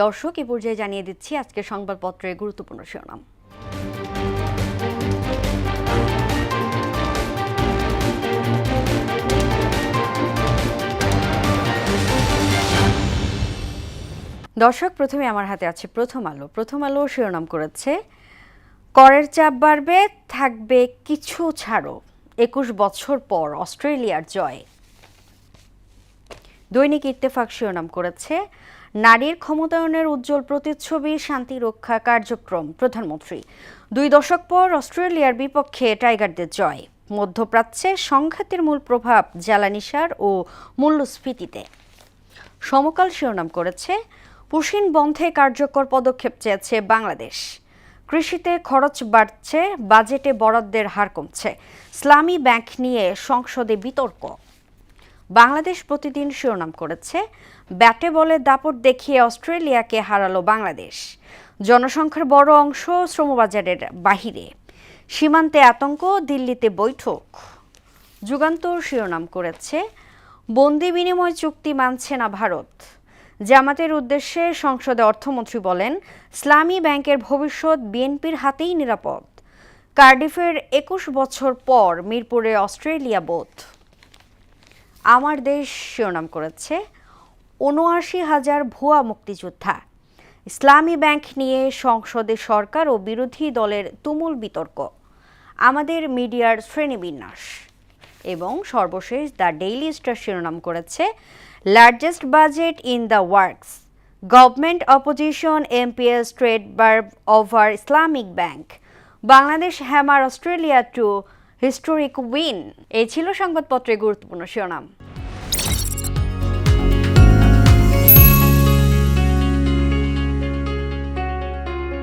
দর্শক এই পর্যায়ে জানিয়ে দিচ্ছি আজকের সংবাদপত্রের গুরুত্বপূর্ণ শিরোনাম। দর্শক, প্রথমে আমার হাতে আছে প্রথম আলো শিরোনাম করেছে, করের চাপ বাড়বে, থাকবে কিছু ছাড়ও, 21 বছর পর অস্ট্রেলিয়ার জয়। দৈনিক ইত্তেফাক শিরোনাম করেছে, নারীর ক্ষমতায়নের উজ্জ্বল প্রতিচ্ছবি, শান্তি রক্ষা কার্যক্রম প্রধানমন্ত্রী। 2 দশক পর অস্ট্রেলিয়ার বিপক্ষে টাইগারদের জয়। মধ্যপ্রাচ্যে সংঘাতের মূল প্রভাব জ্বালানি সার ও মূল্যস্ফীতিতে। সমকাল শিরোনাম করেছে, পুশিন বন্ধে কার্যকর পদক্ষেপ চেয়েছে বাংলাদেশ। কৃষিতে খরচ বাড়ছে, বাজেটে বরাদ্দের হার কমছে। ইসলামী ব্যাংক নিয়ে সংসদে বিতর্ক। বাংলাদেশ প্রতিদিন শিরোনাম করেছে, ব্যাটে বলে দাপট দেখিয়ে অস্ট্রেলিয়াকে হারালো বাংলাদেশ। জনসংখ্যার বড় অংশ শ্রমবাজারের বাহিরে। সীমান্তে আতঙ্ক, দিল্লিতে বৈঠক। যুগান্তর শিরোনাম করেছে, বন্দি বিনিময় চুক্তি মানছে না ভারত। জামাতের উদ্দেশ্যে সংসদে অর্থমন্ত্রী বলেন, ইসলামী ব্যাংকের ভবিষ্যৎ বিএনপির হাতেই নিরাপদ। কার্ডিফের 21 বছর পর মিরপুরে অস্ট্রেলিয়া বোধ। আমার দেশ শিরোনাম করেছে, ৭৯,০০০ ভুয়া মুক্তিযোদ্ধা। ইসলামী ব্যাংক নিয়ে সংসদে সরকার ও বিরোধী দলের তুমুল বিতর্ক। আমাদের মিডিয়ার শ্রেণীবিন্যাস। এবং সর্বশেষ দ্য ডেইলি স্টার শিরোনাম করেছে, largest budget in the works, government opposition MPs trade barb over Islamic bank, Bangladesh hammer Australia to historic win. এই ছিল সংবাদপত্রের গুরুত্বপূর্ণ শিরোনাম।